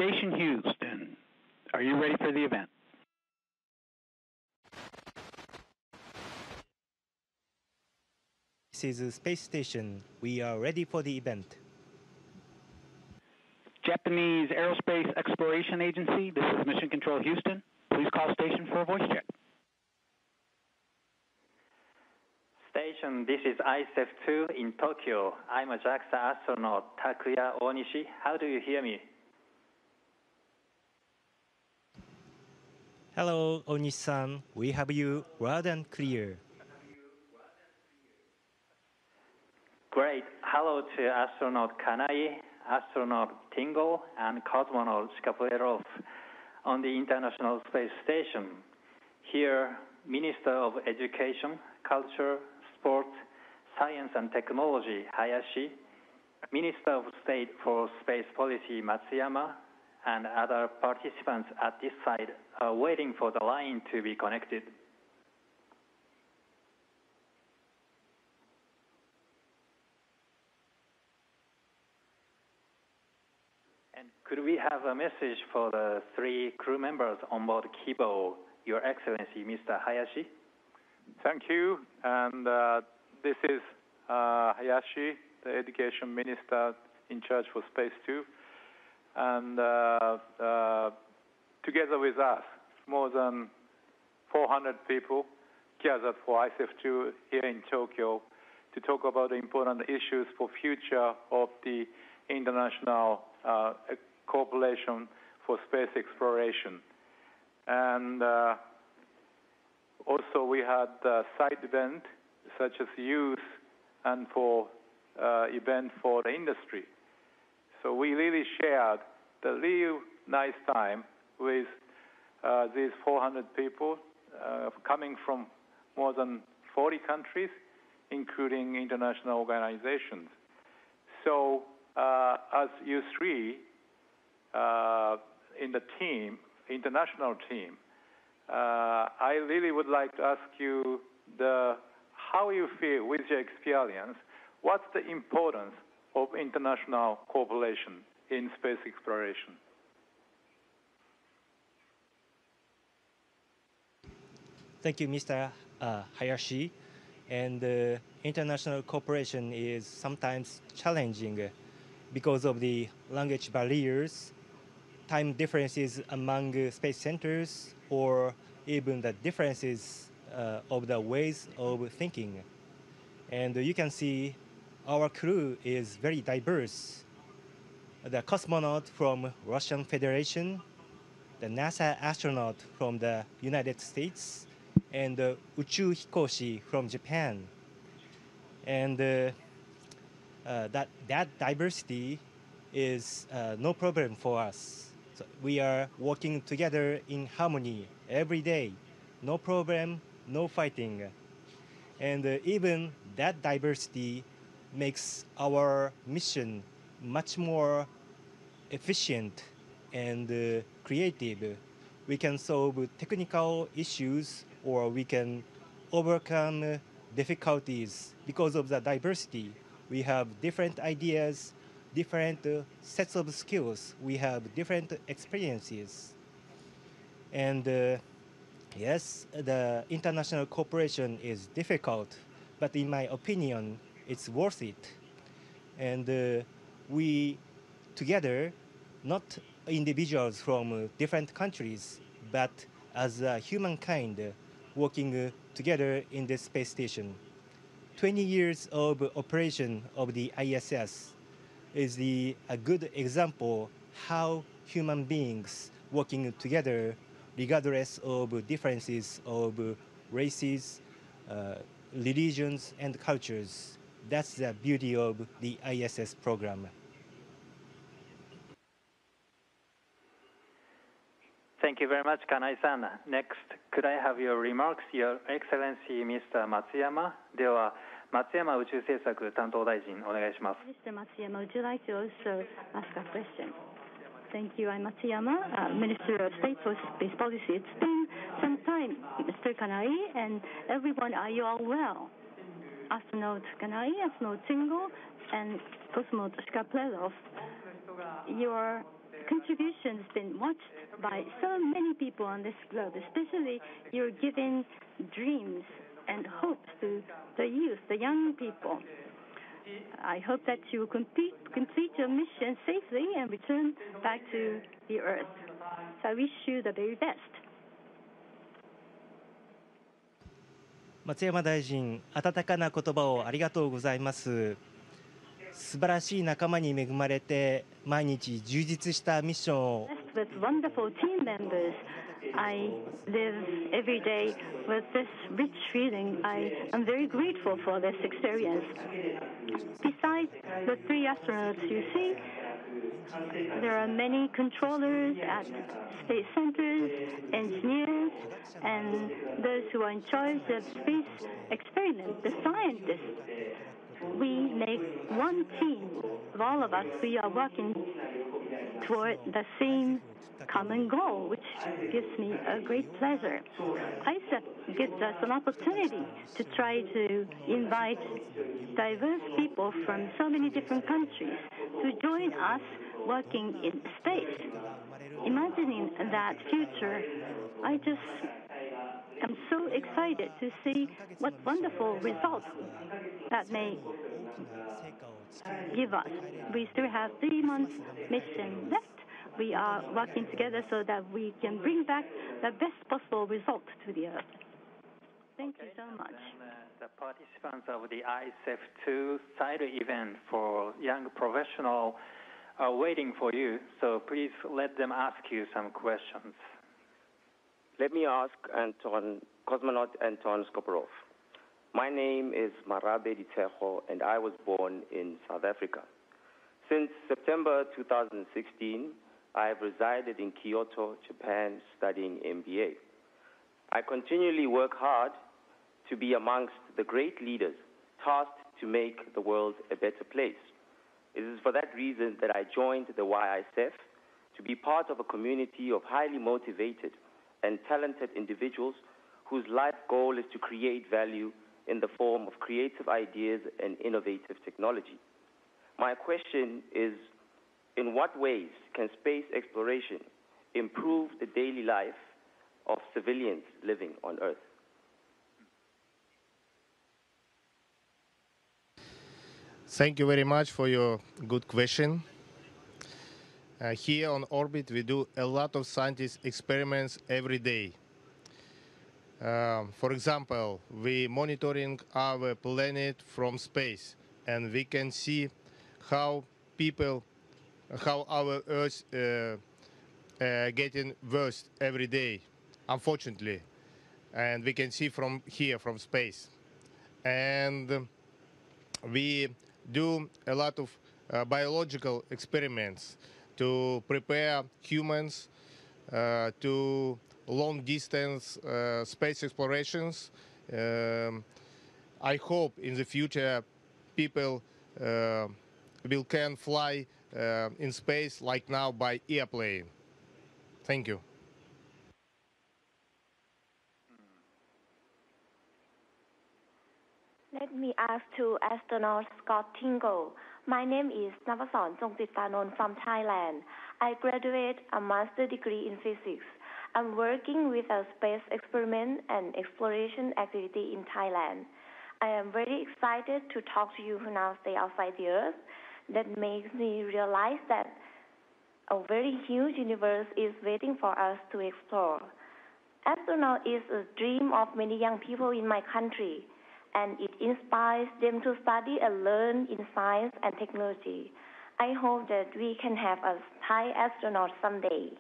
Station Houston, are you ready for the event? This is Space Station. We are ready for the event. Japanese Aerospace Exploration Agency, this is Mission Control Houston. Please call station for a voice check. Station, this is ISF2 in Tokyo. I'm a JAXA astronaut, Takuya Onishi. How do you hear me? Hello, Onishi-san. We have you loud and clear. Great. Hello to astronaut Kanai, astronaut Tingle, and cosmonaut Shkaplerov on the International Space Station. Here, Minister of Education, Culture, Sport, Science and Technology, Hayashi, Minister of State for Space Policy, Matsuyama, and other participants at this site are waiting for the line to be connected. And could we have a message for the 3 crew members on board Kibo, Your Excellency, Mr. Hayashi? Thank you. And this is Hayashi, the Education Minister in charge for Space 2. And together with us, more than 400 people gathered for ISF2 here in Tokyo to talk about the important issues for future of the international cooperation for space exploration. And also we had side event such as youth and for event for the industry. So we really shared the real nice time with these 400 people coming from more than 40 countries, including international organizations. So as you 3 in the team, international team, I really would like to ask you how you feel with your experience. What's the importance of international cooperation in space exploration? Thank you, Mr. Hayashi. And international cooperation is sometimes challenging because of the language barriers, time differences among space centers, or even the differences of the ways of thinking. And you can see our crew is very diverse. The cosmonaut from Russian Federation, the NASA astronaut from the United States, and the Uchu Hikoshi from Japan. And that diversity is no problem for us. So we are working together in harmony every day. No problem, no fighting. And even that diversity makes our mission much more efficient and creative. We can solve technical issues, or we can overcome difficulties because of the diversity. We have different ideas, different sets of skills. We have different experiences. And yes, the international cooperation is difficult, but in my opinion, it's worth it. And we together, not individuals from different countries, but as humankind working together in the space station. 20 years of operation of the ISS is a good example how human beings working together regardless of differences of races, religions, and cultures. That's the beauty of the ISS program. Thank you very much, Kanai-san. Next, could I have your remarks, Your Excellency, Mr. Matsuyama? では、松山宇宙政策担当大臣、お願いします。Mr. Matsuyama, would you like to also ask a question? Thank you. I'm Matsuyama, Minister of State for Space Policy. It's been some time, Mr. Kanai, and everyone, are you all well? Astronaut Kanai, astronaut Tingle, and cosmonaut Shkaplerov. Your contribution has been watched by so many people on this globe, especially you're giving dreams and hopes to the youth, the young people. I hope that you will complete your mission safely and return back to the Earth. So I wish you the very best. 松山大臣、温かな言葉をありがとうございます。素晴らしい仲間に恵まれて、毎日充実したミッションを。With wonderful team members, I live every day with this rich feeling. I am very grateful for this experience. Besides the 3 astronauts you see, there are many controllers at space centers, engineers, and those who are in charge of space experiments, the scientists. We make one team of all of us. We are working toward the same common goal, which gives me a great pleasure. ISEP gives us an opportunity to try to invite diverse people from so many different countries to join us working in space. Imagining that future, I just am so excited to see what wonderful results that may give us. We still have 3 months mission left. We are working together so that we can bring back the best possible result to the Earth. Thank you so much. The participants of the ISEF2 side event for young professionals are waiting for you, so please let them ask you some questions. Let me ask cosmonaut Anton Skopelov. My name is Marabe Ditseho, and I was born in South Africa. Since September 2016, I have resided in Kyoto, Japan, studying MBA. I continually work hard to be amongst the great leaders tasked to make the world a better place. It is for that reason that I joined the YISF to be part of a community of highly motivated and talented individuals whose life goal is to create value in the form of creative ideas and innovative technology. My question is, in what ways can space exploration improve the daily life of civilians living on Earth? Thank you very much for your good question. Here on orbit, we do a lot of scientific experiments every day. For example, we monitoring our planet from space, and we can see how our Earth getting worse every day, unfortunately, and we can see from here, from space. And we do a lot of biological experiments to prepare humans to long-distance space explorations. I hope in the future people can fly in space like now by airplane. Thank you. Let me ask to astronaut Scott Tingle. My name is Navasorn Songtittanon from Thailand. I graduate a master's degree in physics. I'm working with a space experiment and exploration activity in Thailand. I am very excited to talk to you who now stay outside the Earth. That makes me realize that a very huge universe is waiting for us to explore. Astronaut is a dream of many young people in my country, and it inspires them to study and learn in science and technology. I hope that we can have a Thai astronaut someday.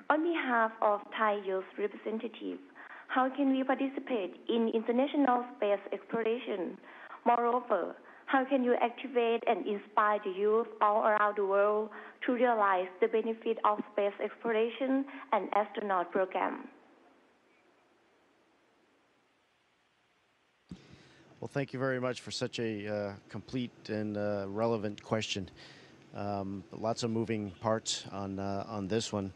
On behalf of Thai youth representatives, how can we participate in international space exploration? Moreover, how can you activate and inspire the youth all around the world to realize the benefit of space exploration and astronaut program? Well, thank you very much for such a complete and relevant question. Lots of moving parts on this one.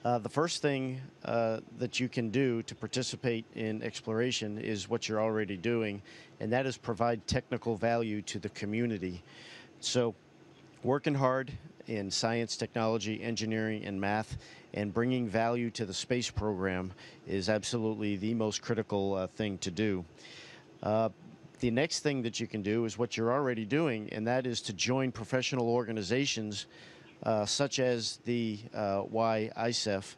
The first thing that you can do to participate in exploration is what you're already doing, and that is provide technical value to the community. So working hard in science, technology, engineering, and math, and bringing value to the space program is absolutely the most critical thing to do. The next thing that you can do is what you're already doing, and that is to join professional organizations such as the YICEF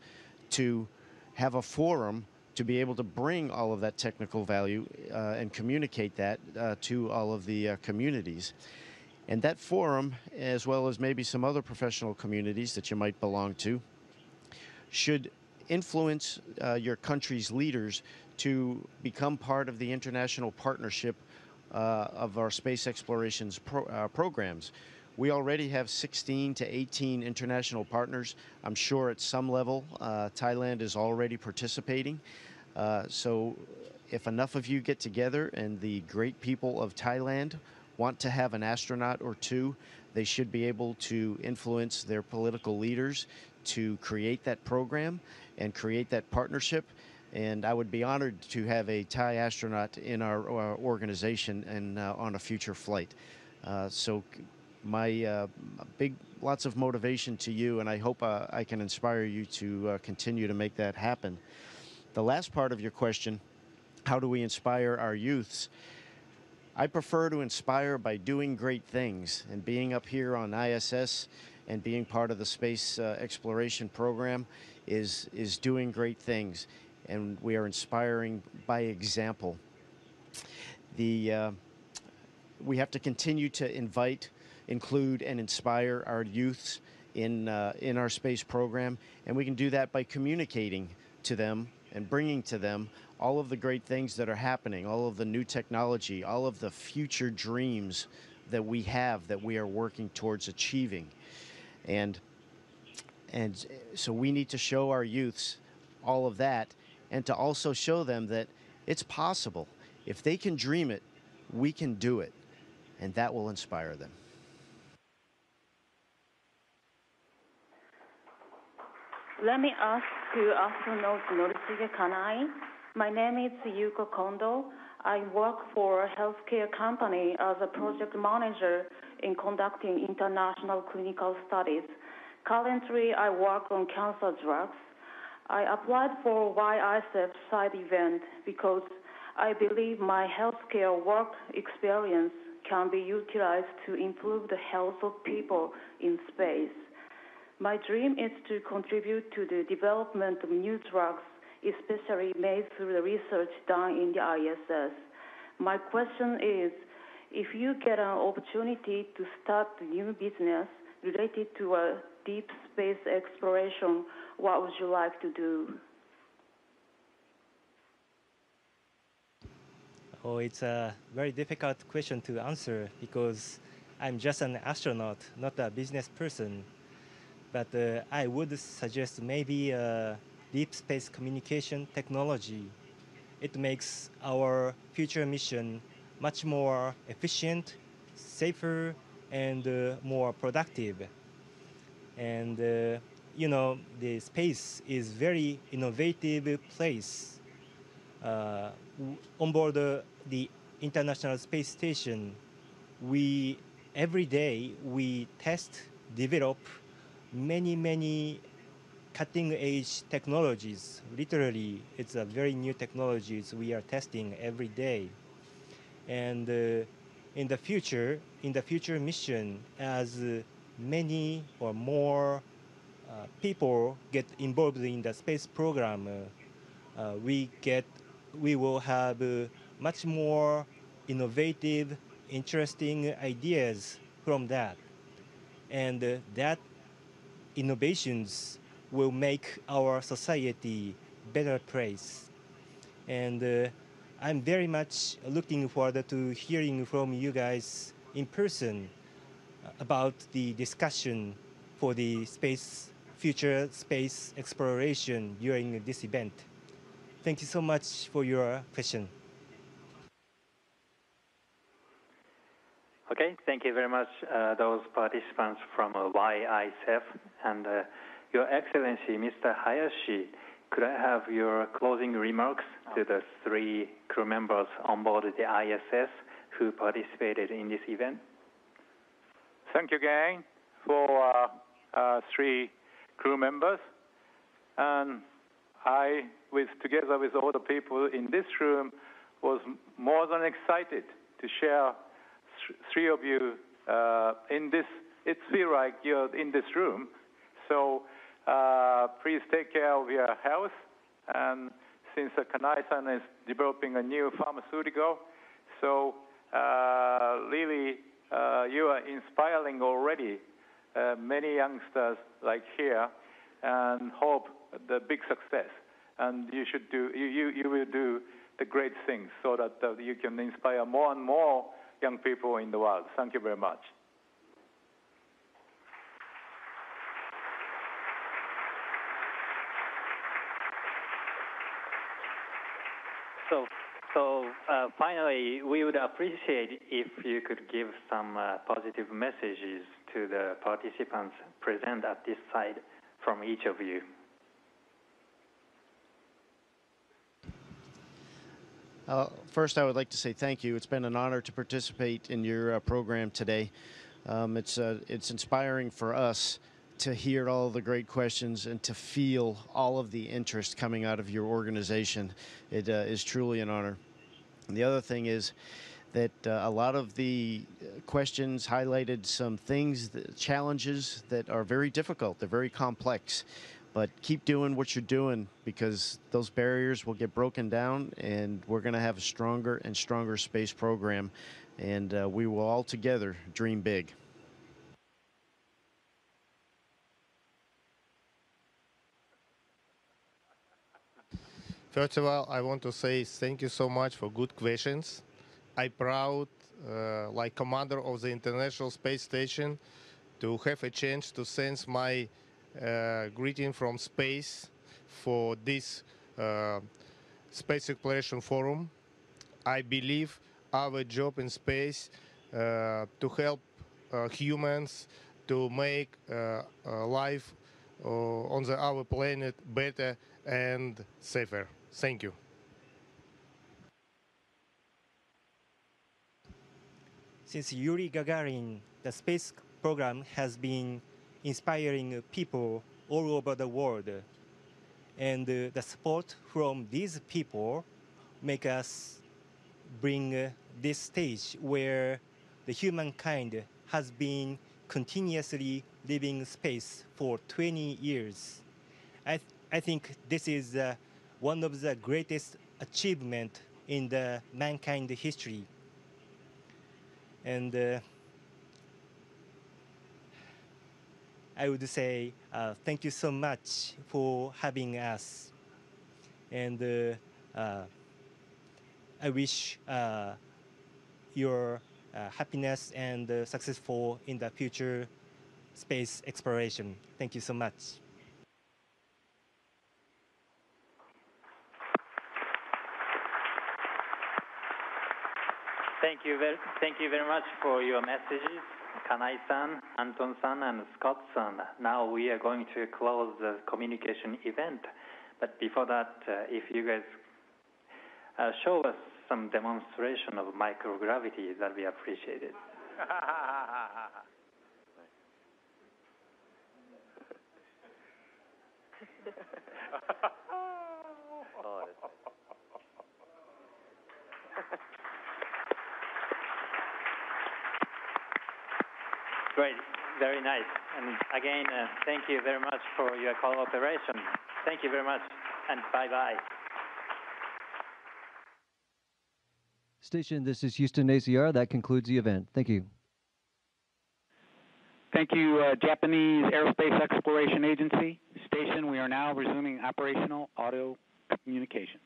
to have a forum to be able to bring all of that technical value and communicate that to all of the communities. And that forum, as well as maybe some other professional communities that you might belong to, should influence your country's leaders to become part of the international partnership of our space explorations programs. We already have 16 to 18 international partners. I'm sure at some level Thailand is already participating. So if enough of you get together and the great people of Thailand want to have an astronaut or two, they should be able to influence their political leaders to create that program and create that partnership. And I would be honored to have a Thai astronaut in our organization and on a future flight. So my lots of motivation to you, and I hope I can inspire you to continue to make that happen. The last part of your question, how do we inspire our youths? I prefer to inspire by doing great things, and being up here on ISS and being part of the space exploration program is doing great things, and we are inspiring by example. We have to continue to include and inspire our youths in our space program, and we can do that by communicating to them and bringing to them all of the great things that are happening, all of the new technology, all of the future dreams that we have that we are working towards achieving. And so we need to show our youths all of that, and to also show them that it's possible. If they can dream it, we can do it, and that will inspire them. Let me ask you, astronaut Norisuke Kanai. My name is Yuko Kondo. I work for a healthcare company as a project manager in conducting international clinical studies. Currently, I work on cancer drugs. I applied for YICEF side event because I believe my healthcare work experience can be utilized to improve the health of people in space. My dream is to contribute to the development of new drugs, especially made through the research done in the ISS. My question is, if you get an opportunity to start a new business related to a deep space exploration, what would you like to do? Oh, it's a very difficult question to answer because I'm just an astronaut, not a business person. But I would suggest maybe deep space communication technology. It makes our future mission much more efficient, safer, and more productive. And the space is very innovative place. On board the International Space Station, every day we test, develop many cutting-edge technologies. Literally, it's a very new technologies we are testing every day. And in the future mission, as many or more people get involved in the space program, we will have much more innovative, interesting ideas from that. And that innovations will make our society better place. And I'm very much looking forward to hearing from you guys in person about the discussion for the future space exploration during this event. Thank you so much for your question. Okay, thank you very much, those participants from YICEF. And Your Excellency, Mr. Hayashi, could I have your closing remarks to the 3 crew members on board the ISS who participated in this event? Thank you again. for 3 crew members. And I, together with all the people in this room, was more than excited to share 3 of you in this. It feels like you're in this room. So please take care of your health. And since Kanai-san is developing a new pharmaceutical, so really you are inspiring already many youngsters like here, and hope the big success. And you should do, you will do the great things so that you can inspire more and more young people in the world. Thank you very much. So finally, we would appreciate if you could give some positive messages to the participants present at this side from each of you. First, I would like to say thank you. It's been an honor to participate in your program today. It's inspiring for us to hear all the great questions and to feel all of the interest coming out of your organization. It is truly an honor. And the other thing is that a lot of the questions highlighted some things, challenges that are very difficult. They're very complex. But keep doing what you're doing, because those barriers will get broken down, and we're going to have a stronger and stronger space program, and we will all together dream big. First of all, I want to say thank you so much for good questions. I'm proud, like commander of the International Space Station, to have a chance to send my greeting from space for this Space Exploration Forum. I believe our job in space to help humans to make life on our planet better and safer. Thank you. Since Yuri Gagarin, the space program has been inspiring people all over the world. And the support from these people make us bring this stage where the humankind has been continuously living space for 20 years. I think this is one of the greatest achievements in the mankind history. And I would say thank you so much for having us. And I wish your happiness and successful in the future space exploration. Thank you so much. Thank you very much for your messages, Kanai-san, Anton-san, and Scott-san. Now we are going to close the communication event. But before that, if you guys show us some demonstration of microgravity, that we appreciate it. Great, very nice. And again, thank you very much for your cooperation. Thank you very much, and bye-bye. Station, this is Houston ACR. That concludes the event. Thank you. Thank you, Japanese Aerospace Exploration Agency. Station, we are now resuming operational audio communications.